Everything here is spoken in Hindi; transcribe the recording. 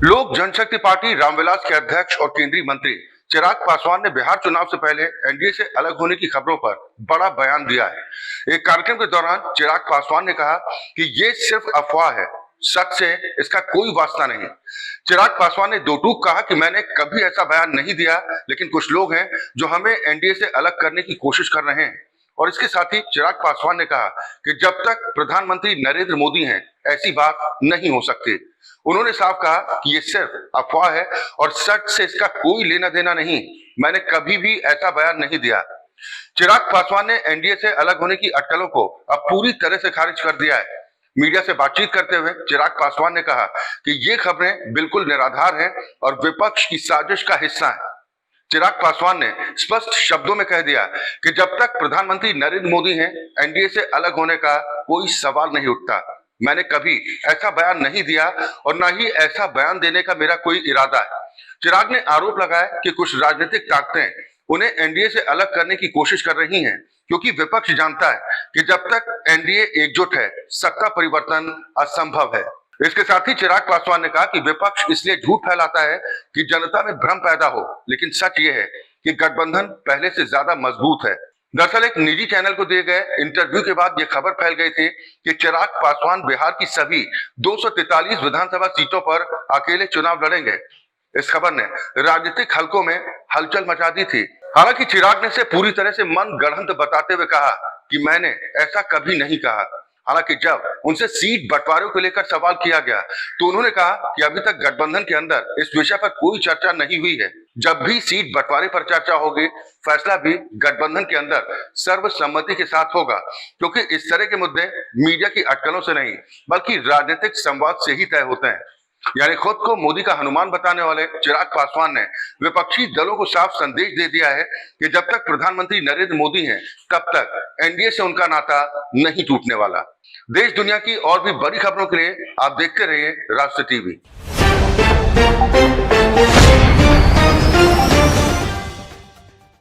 लोक जनशक्ति पार्टी रामविलास के अध्यक्ष और केंद्रीय मंत्री चिराग पासवान ने बिहार चुनाव से पहले एनडीए से अलग होने की खबरों पर बड़ा बयान दिया है। एक कार्यक्रम के दौरान चिराग पासवान ने कहा कि ये सिर्फ अफवाह है, सच से इसका कोई वास्ता नहीं। चिराग पासवान ने दो टूक कहा कि मैंने कभी ऐसा बयान नहीं दिया, लेकिन कुछ लोग हैं जो हमें एनडीए से अलग करने की कोशिश कर रहे हैं। और इसके साथ ही चिराग पासवान ने कहा कि जब तक प्रधानमंत्री नरेंद्र मोदी हैं, ऐसी बात नहीं हो सकती। उन्होंने साफ कहा कि ये सिर्फ अफवाह है और सच से इसका कोई लेना देना नहीं। मैंने कभी भी ऐसा बयान नहीं दिया। चिराग पासवान ने एनडीए से अलग होने की अटकलों को अब पूरी तरह से खारिज कर दिया है। मीडिया से बातचीत करते हुए चिराग पासवान ने कहा कि ये खबरें बिल्कुल निराधार हैं और विपक्ष की साजिश का हिस्सा है। चिराग पासवान ने स्पष्ट शब्दों में कह दिया कि जब तक प्रधानमंत्री नरेंद्र मोदी हैं, एनडीए से अलग होने का कोई सवाल नहीं उठता। मैंने कभी ऐसा बयान नहीं दिया और न ही ऐसा बयान देने का मेरा कोई इरादा है। चिराग ने आरोप लगाया कि कुछ राजनीतिक ताकतें उन्हें एनडीए से अलग करने की कोशिश कर रही हैं, क्योंकि विपक्ष जानता है कि जब तक एनडीए एकजुट है, सत्ता परिवर्तन असंभव है। इसके साथ ही चिराग पासवान ने कहा कि विपक्ष इसलिए झूठ फैलाता है कि जनता में भ्रम पैदा हो, लेकिन सच ये है कि गठबंधन पहले से ज्यादा मजबूत है। दरअसल एक निजी चैनल को दिए गए इंटरव्यू के बाद यह खबर फैल गई थी कि चिराग पासवान बिहार की सभी 243 विधानसभा सीटों पर अकेले चुनाव लड़ेंगे। इस खबर ने राजनीतिक हलकों में हलचल मचा दी थी। हालांकि चिराग ने इसे पूरी तरह से मन गढ़ंत बताते हुए कहा कि मैंने ऐसा कभी नहीं कहा। हालांकि जब उनसे सीट बंटवारे को लेकर सवाल किया गया तो उन्होंने कहा कि अभी तक गठबंधन के अंदर इस विषय पर कोई चर्चा नहीं हुई है। जब भी सीट बंटवारे पर चर्चा होगी, फैसला भी गठबंधन के अंदर सर्वसम्मति के साथ होगा, क्योंकि इस तरह के मुद्दे मीडिया की अटकलों से नहीं बल्कि राजनीतिक संवाद से ही तय होते हैं। यानी खुद को मोदी का हनुमान बताने वाले चिराग पासवान ने विपक्षी दलों को साफ संदेश दे दिया है कि जब तक प्रधानमंत्री नरेंद्र मोदी हैं, तब तक एनडीए से उनका नाता नहीं टूटने वाला। देश दुनिया की और भी बड़ी खबरों के लिए आप देखते रहिए राष्ट्र टीवी।